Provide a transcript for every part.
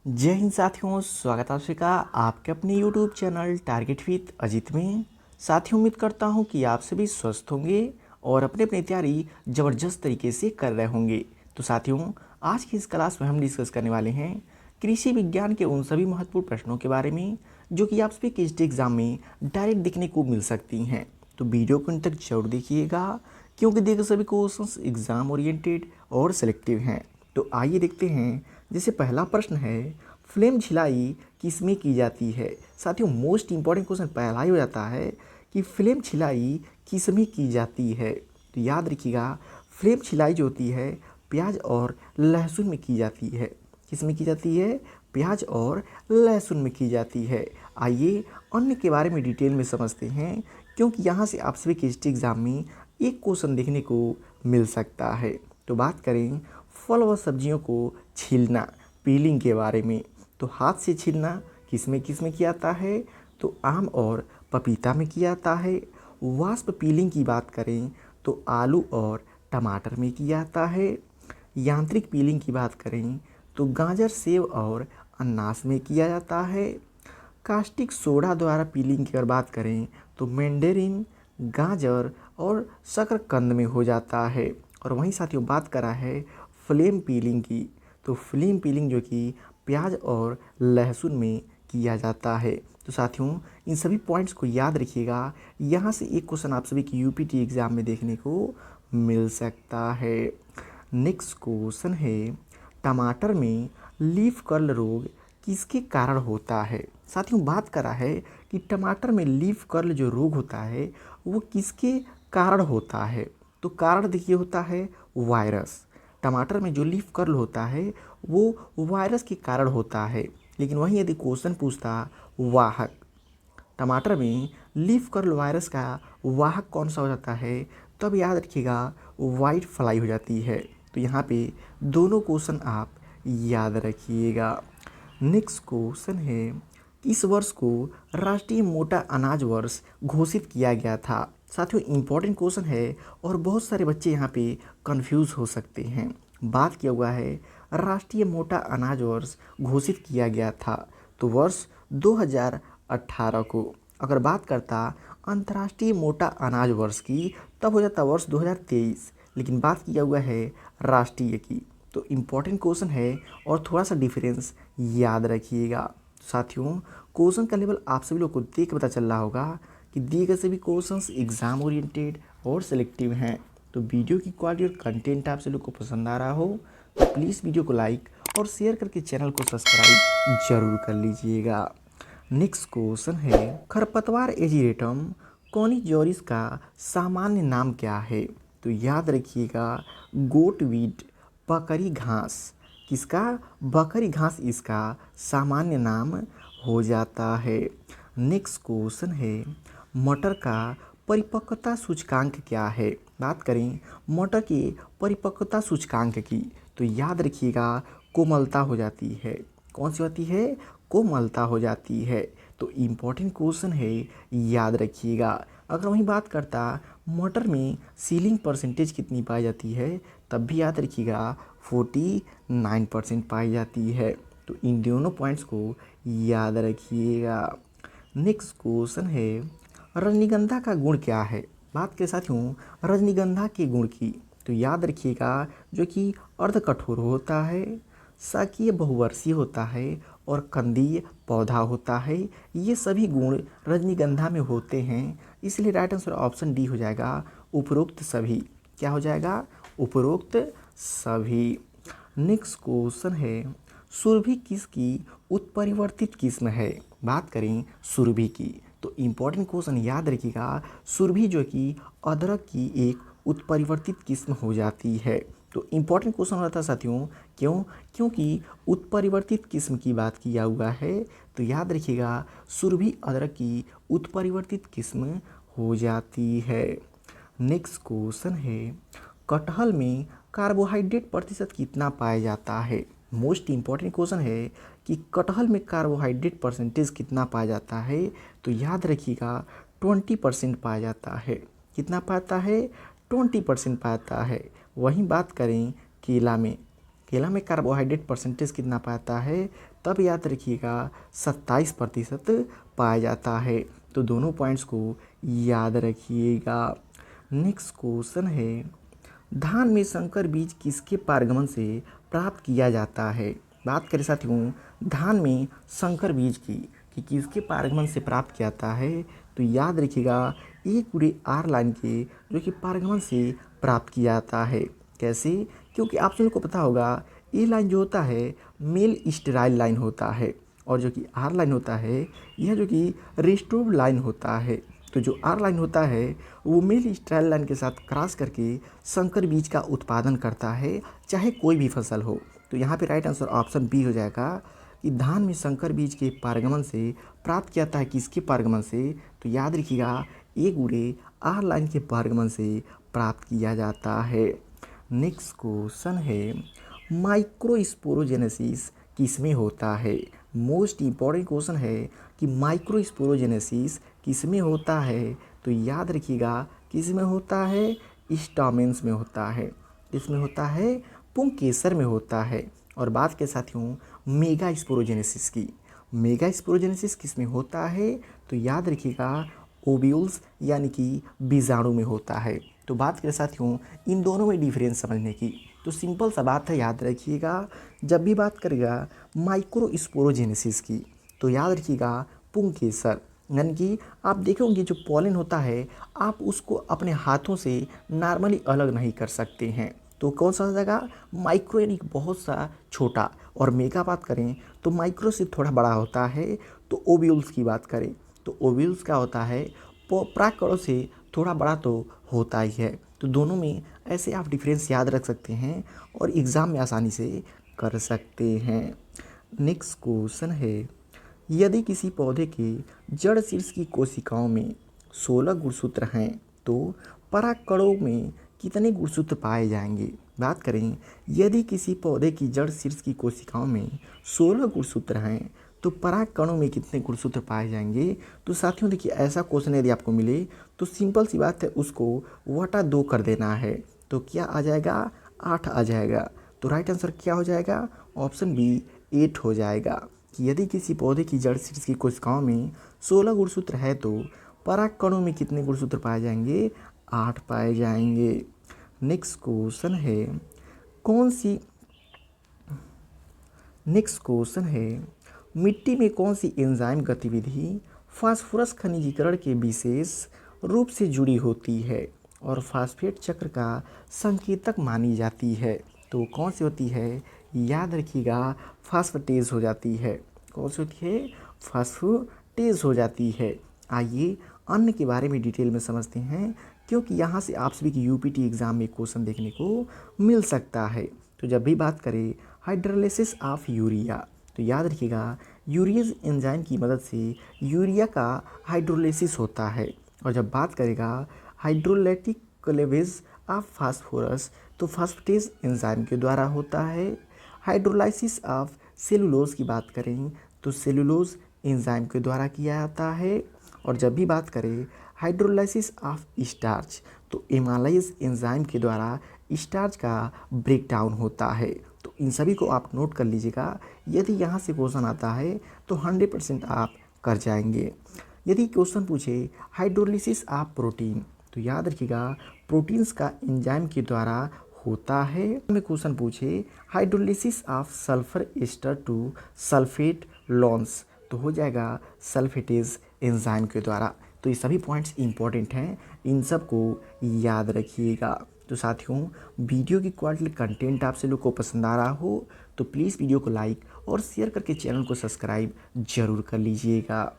जय हिंद साथियों, स्वागत है आप सभी का आपके अपने YouTube channel target with Ajit में। साथियों, उम्मीद करता हूं कि आप सभी स्वस्थ होंगे और अपने अपनी तैयारी ज़बरदस्त तरीके से कर रहे होंगे। तो साथियों, आज की इस क्लास में हम डिस्कस करने वाले हैं कृषि विज्ञान के उन सभी महत्वपूर्ण प्रश्नों के बारे में जो कि आप सभी के एग्जाम में डायरेक्ट देखने को मिल सकती हैं। तो वीडियो को अंत तक जरूर देखिएगा क्योंकि देखिए सभी क्वेश्चंस एग्जाम ओरिएंटेड और सिलेक्टिव हैं। तो आइए देखते हैं। जैसे पहला प्रश्न है, फ्लेम छिलाई किसमें की जाती है। साथियों, मोस्ट इंपॉर्टेंट क्वेश्चन पहला ही हो जाता है कि फ्लेम छिलाई किसमें की जाती है। तो याद रखिएगा, फ्लेम छिलाई जो होती है प्याज और लहसुन में की जाती है। किसमें की जाती है? प्याज और लहसुन में की जाती है। आइए अन्य के बारे में डिटेल में समझते हैं क्योंकि यहाँ से आप सभी के एग्जाम में एक क्वेश्चन देखने को मिल सकता है। तो बात करें फल व सब्जियों को छीलना, पीलिंग के बारे में। तो हाथ से छीलना किसमें किसमें किया जाता है? तो आम और पपीता में किया जाता है। वाष्प पीलिंग की बात करें तो आलू और टमाटर में किया जाता है। यांत्रिक पीलिंग की बात करें तो गाजर, सेब और अनानास में किया जाता है। कास्टिक सोडा द्वारा पीलिंग की अगर बात करें तो मैंडेरिन, गाजर और शकरकंद में हो जाता है। और वहीं साथियों बात करा है फ्लेम पीलिंग की, तो फ्लेम पीलिंग जो कि प्याज और लहसुन में किया जाता है। तो साथियों, इन सभी पॉइंट्स को याद रखिएगा। यहाँ से एक क्वेश्चन आप सभी की यूपीटी एग्जाम में देखने को मिल सकता है। नेक्स्ट क्वेश्चन है, टमाटर में लीफ कर्ल रोग किसके कारण होता है। साथियों, बात करा है कि टमाटर में लीफ कर्ल जो रोग होता है वो किसके कारण होता है। तो कारण देखिए होता है वायरस। टमाटर में जो लीफ कर्ल होता है वो वायरस के कारण होता है। लेकिन वहीं यदि क्वेश्चन पूछता वाहक, टमाटर में लीफ कर्ल वायरस का वाहक कौन सा हो जाता है, तब याद रखिएगा वाइट फ्लाई हो जाती है। तो यहाँ पे दोनों क्वेश्चन आप याद रखिएगा। नेक्स्ट क्वेश्चन है, किस वर्ष को राष्ट्रीय मोटा अनाज वर्ष घोषित किया गया था। साथियों, इंपॉर्टेंट क्वेश्चन है और बहुत सारे बच्चे यहाँ पे कंफ्यूज हो सकते हैं। बात किया हुआ है राष्ट्रीय मोटा अनाज वर्ष घोषित किया गया था तो वर्ष 2018 को। अगर बात करता अंतर्राष्ट्रीय मोटा अनाज वर्ष की तब हो जाता वर्ष 2023, लेकिन बात किया हुआ है राष्ट्रीय की। तो इम्पॉर्टेंट क्वेश्चन है और थोड़ा सा डिफरेंस याद रखिएगा। साथियों, क्वेश्चन का लेवल आप सभी लोग को देख के पता चल रहा होगा कि दिए गए सभी क्वेश्चंस एग्जाम ओरिएंटेड और सिलेक्टिव हैं। तो वीडियो की क्वालिटी और कंटेंट आप सभी लोग को पसंद आ रहा हो तो प्लीज़ वीडियो को लाइक और शेयर करके चैनल को सब्सक्राइब जरूर कर लीजिएगा। नेक्स्ट क्वेश्चन है, खरपतवार एजिरेटम कॉनिजोरिस का सामान्य नाम क्या है। तो याद रखिएगा गोटवीड, बकरी घास। किसका? बकरी घास इसका सामान्य नाम हो जाता है। नेक्स्ट क्वेश्चन है, मटर का परिपक्वता सूचकांक क्या है। बात करें मटर के परिपक्वता सूचकांक की तो याद रखिएगा कोमलता हो जाती है। कौन सी होती है? कोमलता हो जाती है। तो इम्पॉर्टेंट क्वेश्चन है, याद रखिएगा। अगर वहीं बात करता मटर में सीलिंग परसेंटेज कितनी पाई जाती है, तब भी याद रखिएगा 49% पाई जाती है। तो इन दोनों पॉइंट्स को याद रखिएगा। नेक्स्ट क्वेश्चन है, रजनीगंधा का गुण क्या है। बात के साथियों रजनीगंधा के गुण की तो याद रखिएगा जो कि अर्ध कठोर होता है, शाकीय बहुवर्षीय होता है और कंदीय पौधा होता है। ये सभी गुण रजनीगंधा में होते हैं, इसलिए राइट आंसर ऑप्शन डी हो जाएगा, उपरोक्त सभी। क्या हो जाएगा? उपरोक्त सभी। नेक्स्ट क्वेश्चन है, सुरभि किसकी उत्परिवर्तित किस्म है। बात करें सुरभि की तो इम्पॉर्टेंट क्वेश्चन याद रखिएगा, सुरभि जो कि अदरक की एक उत्परिवर्तित किस्म हो जाती है। तो इम्पॉर्टेंट क्वेश्चन होता है साथियों, क्यों? क्योंकि उत्परिवर्तित किस्म की बात किया हुआ है। तो याद रखिएगा सुरभि अदरक की उत्परिवर्तित किस्म हो जाती है। नेक्स्ट क्वेश्चन है, कटहल में कार्बोहाइड्रेट प्रतिशत कितना पाया जाता है। मोस्ट इम्पॉर्टेंट क्वेश्चन है कि कटहल में कार्बोहाइड्रेट परसेंटेज कितना पाया जाता है। तो याद रखिएगा 20% पाया जाता है। कितना पाता है? 20% पाता है। वहीं बात करें केला में, केला में कार्बोहाइड्रेट परसेंटेज कितना पाता है, तब याद रखिएगा 27% पाया जाता है। तो दोनों पॉइंट्स को याद रखिएगा। नेक्स्ट क्वेश्चन है, धान में संकर बीज किसके पारगमन से प्राप्त किया जाता है। बात करें साथियों धान में संकर बीज की कि किसके पारगमन से प्राप्त किया जाता है, तो याद रखिएगा ए गुणे आर लाइन के जो कि पारगमन से प्राप्त किया जाता है। कैसे, क्योंकि आप सभी को पता होगा ए लाइन जो होता है मेल स्टेराइल लाइन होता है और जो कि आर लाइन होता है यह जो कि रेस्टोव लाइन होता है। तो जो आर लाइन होता है वो मेल स्टेराइल लाइन के साथ क्रॉस करके संकर बीज का उत्पादन करता है, चाहे कोई भी फसल हो। तो यहाँ पे राइट आंसर ऑप्शन बी हो जाएगा कि धान में संकर बीज के पारगमन से प्राप्त किया जाता है। किसके पारगमन से, तो याद रखिएगा ए गुणे आर लाइन के पारगमन से प्राप्त किया जाता है। नेक्स्ट क्वेश्चन है, माइक्रोस्पोरोजेनेसिस किसमें होता है। मोस्ट इम्पॉर्टेंट क्वेश्चन है कि माइक्रोस्पोरोजेनेसिस किसमें होता है, तो याद रखिएगा किसमें होता है, स्टामेन्स में होता है। इसमें होता है पुंकेसर में होता है। और बात के साथियों मेगा स्पोरोजेनेसिस की, मेगा स्पोरोजेनेसिस किसमें होता है, तो याद रखिएगा ओव्यूल्स यानी कि बीजाणु में होता है। तो बात करें साथियों इन दोनों में डिफरेंस समझने की, तो सिंपल सा बात है, याद रखिएगा जब भी बात करेगा माइक्रोस्पोरोजेनेसिस की तो याद रखिएगा पुंकेसर, यानी कि आप देखोगे जो पॉलन होता है आप उसको अपने हाथों से नॉर्मली अलग नहीं कर सकते हैं। तो कौन सा हो जाएगा, माइक्रो यानी बहुत सा छोटा, और मेगा बात करें तो माइक्रो से थोड़ा बड़ा होता है। तो ओव्यूल्स की बात करें तो ओव्यूल्स क्या होता है, परागकणों से थोड़ा बड़ा तो होता ही है। तो दोनों में ऐसे आप डिफरेंस याद रख सकते हैं और एग्ज़ाम में आसानी से कर सकते हैं। नेक्स्ट क्वेश्चन है, यदि किसी पौधे के जड़ शीर्ष की कोशिकाओं में 16 गुणसूत्र हैं तो परागकणों में कितने गुणसूत्र पाए जाएंगे। बात करें यदि किसी पौधे की जड़ शीर्ष की कोशिकाओं में 16 गुणसूत्र हैं तो परागकणों में कितने गुणसूत्र पाए जाएंगे। तो साथियों देखिए ऐसा क्वेश्चन यदि आपको मिले तो सिंपल सी बात है, उसको वटा 2 कर देना है। तो क्या आ जाएगा, 8 आ जाएगा। तो राइट आंसर क्या हो जाएगा, ऑप्शन बी 8 हो जाएगा। कि यदि किसी पौधे की जड़ शीर्ष की कोशिकाओं में 16 गुणसूत्र है तो परागकणों में कितने गुणसूत्र पाए जाएंगे, 8 पाए जाएंगे। नेक्स्ट क्वेश्चन है, नेक्स्ट क्वेश्चन है, मिट्टी में कौन सी एंजाइम गतिविधि फास्फोरस खनिजीकरण के विशेष रूप से जुड़ी होती है और फास्फेट चक्र का संकेतक मानी जाती है। तो कौन सी होती है, याद रखिएगा फास्फेटेज हो जाती है। कौन सी होती है, फास्फेटेज हो जाती है। आइए अन्य के बारे में डिटेल में समझते हैं, क्योंकि यहाँ से आप सभी की यूपीटी एग्ज़ाम में क्वेश्चन देखने को मिल सकता है। तो जब भी बात करें हाइड्रोलाइसिस ऑफ यूरिया, तो याद रखिएगा यूरियज एंजाइम की मदद से यूरिया का हाइड्रोलाइसिस होता है। और जब बात करेगा हाइड्रोलाइटिक क्लेवेज ऑफ फास्फोरस, तो फास्फेटेज एंजाइम के द्वारा होता है। हाइड्रोलाइसिस ऑफ सेलुलोज की बात करें तो सेलुलोज एंजाइम के द्वारा किया जाता है। और जब भी बात करें हाइड्रोलाइसिस ऑफ स्टार्च, तो एमालाइज एंजाइम के द्वारा स्टार्च का ब्रेकडाउन होता है। तो इन सभी को आप नोट कर लीजिएगा, यदि यहाँ से क्वेश्चन आता है तो 100% आप कर जाएंगे। यदि क्वेश्चन पूछे हाइड्रोलिसिस ऑफ प्रोटीन, तो याद रखिएगा प्रोटीन्स का एंजाइम के द्वारा होता है। में क्वेश्चन पूछे hydrolysis of sulphur ester to sulphate ions, तो हो जाएगा सल्फेटेज एंजाइम के द्वारा। तो ये सभी पॉइंट्स इंपॉर्टेंट हैं, इन सब को याद रखिएगा। तो साथियों वीडियो की क्वालिटी कंटेंट आप से लोग को पसंद आ रहा हो तो प्लीज़ वीडियो को लाइक और शेयर करके चैनल को सब्सक्राइब जरूर कर लीजिएगा।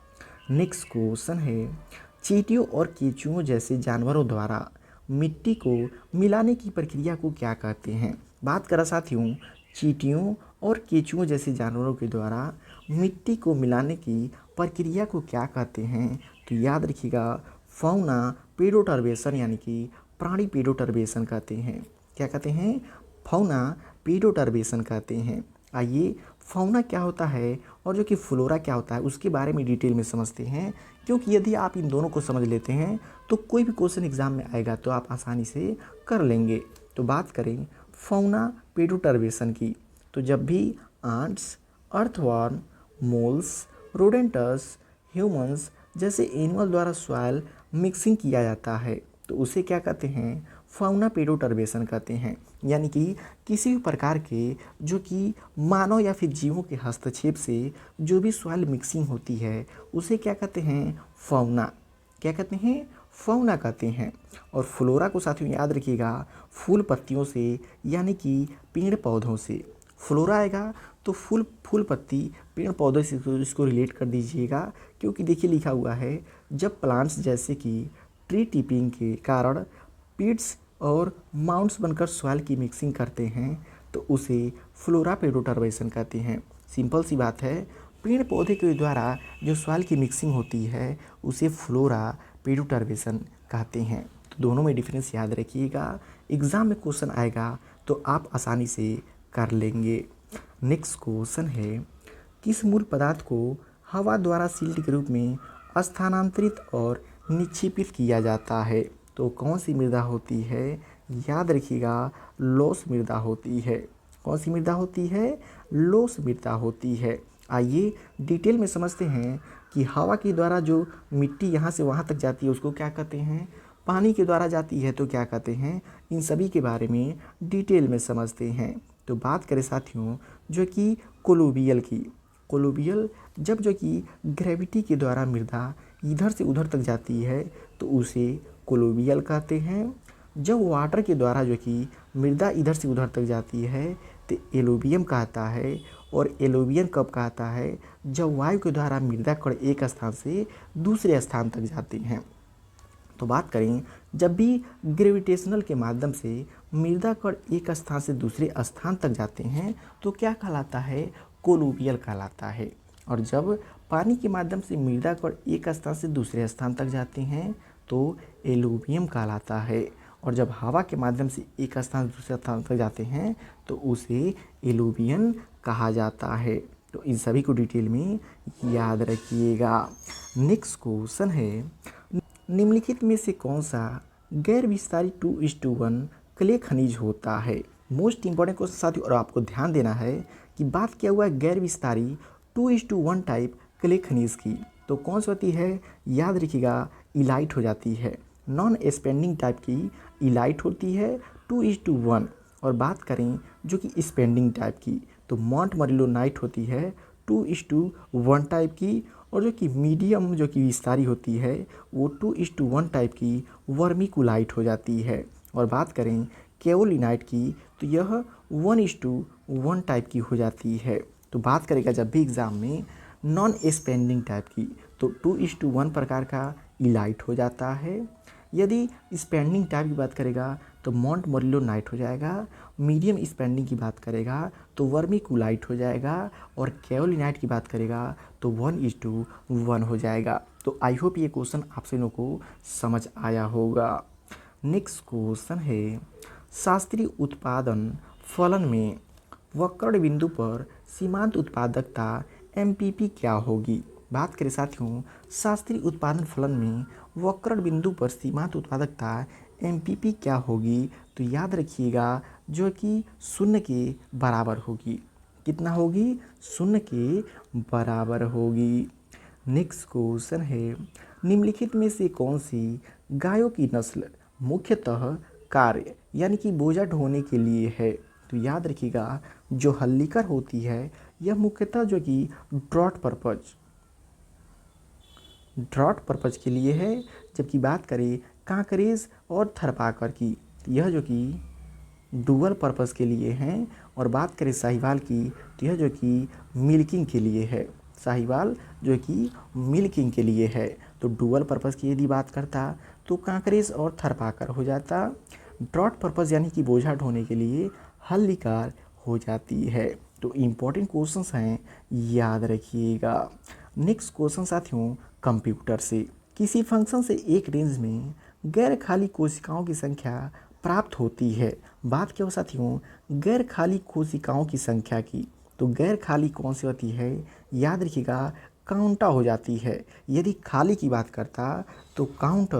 नेक्स्ट क्वेश्चन है, चींटियों और केंचुओं जैसे जानवरों द्वारा मिट्टी को मिलाने की प्रक्रिया को क्या कहते हैं। बात करा साथियों चींटियों और केंचुओं जैसे जानवरों के द्वारा मिट्टी को मिलाने की प्रक्रिया को क्या कहते हैं। तो याद रखिएगा फौना पेडोटर्बेशन यानी कि प्राणी पेडोटर्बेशन कहते हैं। क्या कहते हैं, फौना पेडोटर्बेशन कहते हैं। आइए फौना क्या होता है और जो कि फ्लोरा क्या होता है उसके बारे में डिटेल में समझते हैं, क्योंकि यदि आप इन दोनों को समझ लेते हैं तो कोई भी क्वेश्चन एग्जाम में आएगा तो आप आसानी से कर लेंगे। तो बात करें फौना पेडोटर्बेशन की, तो जब भी आंट्स, अर्थवर्म, मोल्स, रोडेंटस, ह्यूमंस जैसे एनिमल द्वारा सॉइल मिक्सिंग किया जाता है तो उसे क्या कहते हैं, फाउना पेडोटर्बेशन कहते हैं। यानी कि किसी भी प्रकार के जो कि मानव या फिर जीवों के हस्तक्षेप से जो भी सॉइल मिक्सिंग होती है उसे क्या कहते हैं, फाउना। क्या कहते हैं, फाउना कहते हैं। और फ्लोरा को साथियों याद रखिएगा, फूल पत्तियों से यानी कि पेड़ पौधों से। फ्लोरा आएगा तो फूल फूल पत्ती पेड़ पौधों से इसको रिलेट कर दीजिएगा, क्योंकि देखिए लिखा हुआ है जब प्लांट्स जैसे कि ट्री टिपिंग के कारण पिट्स और माउंट्स बनकर सॉइल की मिक्सिंग करते हैं तो उसे फ्लोरा पेडोटर्बेशन कहते हैं। सिंपल सी बात है, पेड़ पौधे के द्वारा जो सॉइल की मिक्सिंग होती है उसे फ्लोरा पेडोटर्बेशन कहते हैं। तो दोनों में डिफरेंस याद रखिएगा, एग्ज़ाम में क्वेश्चन आएगा तो आप आसानी से कर लेंगे। नेक्स्ट क्वेश्चन है, किस मूल पदार्थ को हवा द्वारा सील्ड के रूप में स्थानांतरित और निक्षेपित किया जाता है? तो कौन सी मृदा होती है, याद रखिएगा, लोस मृदा होती है। कौन सी मृदा होती है, लोस मृदा होती है। आइए डिटेल में समझते हैं कि हवा के द्वारा जो मिट्टी यहाँ से वहाँ तक जाती है उसको क्या कहते हैं, पानी के द्वारा जाती है तो क्या कहते हैं, इन सभी के बारे में डिटेल में समझते हैं। तो बात करें साथियों जो कि कोलुवियल की, कोलुवियल जब जो कि ग्रेविटी के द्वारा मृदा इधर से उधर तक जाती है तो उसे कोलुवियल कहते हैं। जब वाटर के द्वारा जो कि मृदा इधर से उधर तक जाती है तो एलुवियम कहता है। और एलुवियन कब कहता है, जब वायु के द्वारा मृदा कण एक स्थान से दूसरे स्थान तक जाते हैं। तो बात करें जब भी ग्रेविटेशनल के माध्यम से मृदा कण एक स्थान से दूसरे स्थान तक जाते हैं तो क्या कहलाता है, कोलुवियल कहलाता है। और जब पानी के माध्यम से मृदा कण एक स्थान से दूसरे स्थान तक जाते हैं तो एलुवियम कहलाता है। और जब हवा के माध्यम से एक स्थान से दूसरे स्थान तक जाते हैं तो उसे एलुवियन कहा जाता है। तो इन सभी को डिटेल में याद रखिएगा। नेक्स्ट क्वेश्चन है, निम्नलिखित में से कौन सा गैर विस्तारी 2:1 क्ले खनिज होता है? मोस्ट इंपॉर्टेंट क्वेश्चन साथियों, और आपको ध्यान देना है कि बात किया हुआ है गैर विस्तारी 2:1 टाइप क्ले खनिज की। तो कौन सी होती है, याद रखिएगा, इलाइट हो जाती है। नॉन स्पेंडिंग टाइप की इलाइट होती है 2:1। और बात करें जो कि स्पेंडिंग टाइप की तो मॉन्ट मरिलोनाइट होती है 2:1 टाइप की। और जो कि मीडियम जो कि विस्तारी होती है वो 2:1 टाइप की वर्मिकुलाइट हो जाती है। और बात करें केओलिनाइट की तो यह 1:1 टाइप की हो जाती है। तो बात करेगा जब भी एग्ज़ाम में नॉन स्पेंडिंग टाइप की तो 2:1 प्रकार का इलाइट हो जाता है। यदि स्पेंडिंग टाइप की बात करेगा तो मॉन्ट मरिलोनाइट हो जाएगा। मीडियम स्पेंडिंग की बात करेगा तो वर्मिकुलाइट हो जाएगा। और केओलिनाइट की बात करेगा तो 1:1 हो जाएगा। तो आई होप ये क्वेश्चन आप सभी लोगों को समझ आया होगा। नेक्स्ट क्वेश्चन है, शास्त्रीय उत्पादन फलन में वक्र बिंदु पर सीमांत उत्पादकता MPP क्या होगी? बात करें साथियों शास्त्रीय उत्पादन फलन में वक्र बिंदु पर सीमांत उत्पादकता MPP क्या होगी? तो याद रखिएगा जो कि 0 के बराबर होगी। कितना होगी? 0 के बराबर होगी। नेक्स्ट क्वेश्चन है, निम्नलिखित में से कौन सी गायों की नस्ल मुख्यतः कार्य यानी कि बोझा ढोने के लिए है? तो याद रखिएगा जो हल्लीकर होती है यह मुख्यतः जो कि ड्रॉट पर्पज के लिए है। जबकि बात करें कांकरेज और थरपाकर की तो यह जो कि डुअल पर्पस के लिए हैं। और बात करें साहिवाल की तो यह जो कि मिल्किंग के लिए है। साहिवाल जो कि मिल्किंग के लिए है। तो डुअल पर्पस की यदि बात करता तो कांकरेज और थरपाकर हो जाता। ड्रॉट पर्पस यानी कि बोझा ढोने के लिए हल्लीकार हो जाती है। तो इम्पोर्टेंट क्वेश्चंस हैं, याद रखिएगा। नेक्स्ट क्वेश्चन साथियों कंप्यूटर से, किसी फंक्शन से एक रेंज में गैर खाली कोशिकाओं की संख्या प्राप्त होती है। बात क्या हो साथियों गैर खाली कोशिकाओं की संख्या की। तो गैर खाली कौन सी होती है? याद रखिएगा काउंटा हो जाती है। यदि खाली की बात करता तो काउंट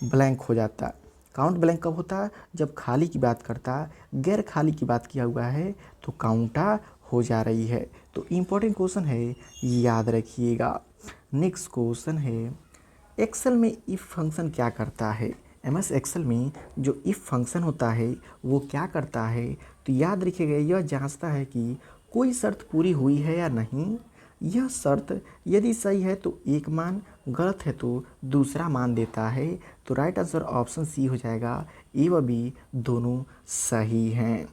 ब्लैंक हो जाता। काउंट ब्लैंक कब होता? जब खाली की बात करता। गैर खाली की बात किया हुआ है तो काउंटा हो जा रही है। तो इम्पोर्टेंट क्वेश्चन है, याद रखिएगा। नेक्स्ट क्वेश्चन है, एक्सेल में इफ़ फंक्शन क्या करता है। एमएस एक्सेल में जो इफ़ फंक्शन होता है वो क्या करता है, तो याद रखिएगा यह जांचता है कि कोई शर्त पूरी हुई है या नहीं। यह शर्त यदि सही है तो एक मान, गलत है तो दूसरा मान देता है। तो राइट आंसर ऑप्शन सी हो जाएगा, ए व बी दोनों सही हैं।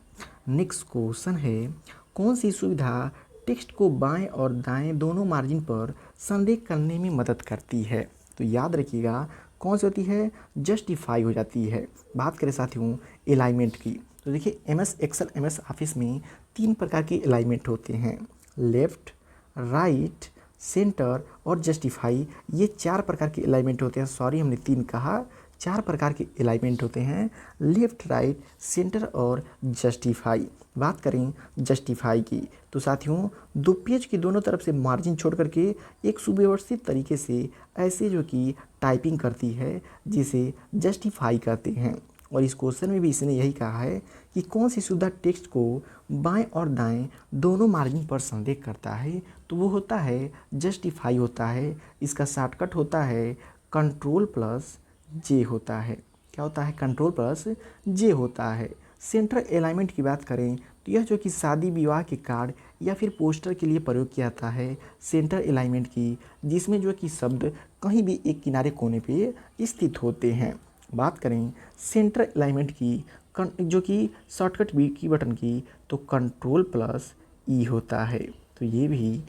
नेक्स्ट क्वेश्चन है, कौन सी सुविधा टेक्स्ट को बाएं और दाएं दोनों मार्जिन पर संरेख करने में मदद करती है। तो याद रखिएगा कौन सी होती है, जस्टिफाई हो जाती है। बात करें साथियों अलाइनमेंट की, तो देखिए एमएस एक्सेल एमएस ऑफिस में 3 प्रकार के अलाइनमेंट होते हैं, लेफ़्ट, राइट, सेंटर और जस्टिफाई। ये 4 प्रकार के अलाइनमेंट होते हैं। सॉरी हमने 3 कहा, 4 प्रकार के अलाइनमेंट होते हैं, लेफ़्ट, राइट, सेंटर और जस्टिफाई। बात करें जस्टिफाई की, तो साथियों 2 पेज की दोनों तरफ से मार्जिन छोड़ करके एक सुव्यवस्थित तरीके से ऐसे जो कि टाइपिंग करती है जिसे जस्टिफाई कहते हैं। और इस क्वेश्चन में भी इसने यही कहा है कि कौन सी सुविधा टेक्स्ट को बाएं और दाएं दोनों मार्जिन पर संरेख करता है, तो वो होता है जस्टिफाई होता है। इसका शॉर्टकट होता है कंट्रोल प्लस जे होता है। क्या होता है, कंट्रोल प्लस जे होता है। सेंटर अलाइनमेंट की बात करें तो यह जो कि शादी विवाह के कार्ड या फिर पोस्टर के लिए प्रयोग किया जाता है सेंटर अलाइनमेंट की, जिसमें जो कि शब्द कहीं भी एक किनारे कोने पे स्थित होते हैं। बात करें सेंटर अलाइनमेंट की जो कि शॉर्टकट की बटन की, तो कंट्रोल प्लस ई होता है। तो ये भी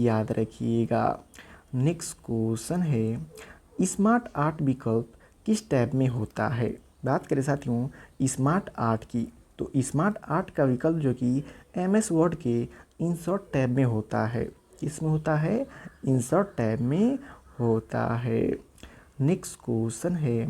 याद रखिएगा। नेक्स्ट क्वेश्चन है, स्मार्ट आर्ट विकल्प किस टैब में होता है। बात करें साथियों स्मार्ट आर्ट की, तो स्मार्ट आर्ट का विकल्प जो कि एमएस वर्ड के इंसर्ट टैब में होता है। किसमें होता है, इंसर्ट टैब में होता है। नेक्स्ट क्वेश्चन है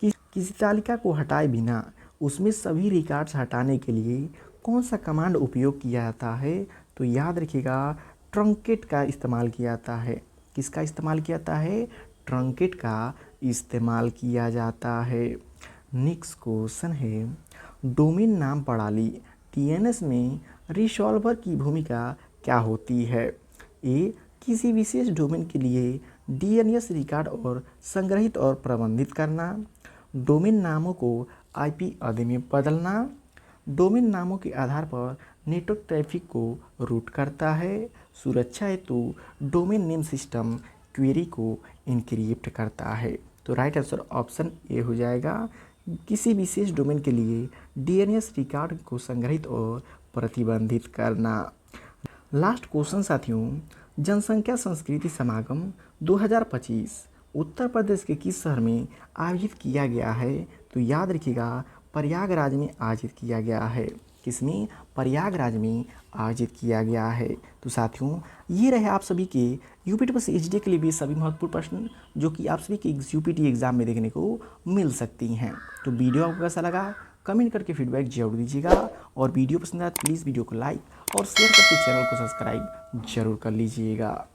कि किसी तालिका को हटाए बिना उसमें सभी रिकॉर्ड्स हटाने के लिए कौन सा कमांड उपयोग किया जाता है, तो याद रखिएगा ट्रंकेट का इस्तेमाल किया जाता है। किसका इस्तेमाल किया जाता है, ट्रंकेट का इस्तेमाल किया जाता है। नेक्स्ट क्वेश्चन है, डोमेन नाम प्रणाली डीएनएस में रिसॉल्वर की भूमिका क्या होती है। ए, किसी विशेष डोमेन के लिए डीएनएस रिकॉर्ड और संग्रहित और प्रबंधित करना, डोमेन नामों को आईपी आदि में बदलना, डोमेन नामों के आधार पर नेटवर्क ट्रैफिक को रूट करता है, सुरक्षा हेतु डोमेन नेम सिस्टम क्वेरी को इनक्रिप्ट करता है। तो राइट आंसर ऑप्शन ए हो जाएगा, किसी विशेष डोमेन के लिए डीएनएस रिकॉर्ड को संग्रहित और प्रतिबंधित करना। लास्ट क्वेश्चन साथियों, जनसंख्या संस्कृति समागम 2025 उत्तर प्रदेश के किस शहर में आयोजित किया गया है, तो याद रखिएगा प्रयागराज में आयोजित किया गया है। किसमें, प्रयागराज में आयोजित किया गया है। तो साथियों ये रहे आप सभी के यूपी ट्रिपल एचडी के लिए भी सभी महत्वपूर्ण प्रश्न जो कि आप सभी के यूपीटी एग्जाम में देखने को मिल सकती हैं। तो वीडियो आपको कैसा लगा कमेंट करके फीडबैक जरूर दीजिएगा, और वीडियो पसंद आए तो प्लीज़ वीडियो को लाइक और शेयर करके चैनल को सब्सक्राइब जरूर कर लीजिएगा।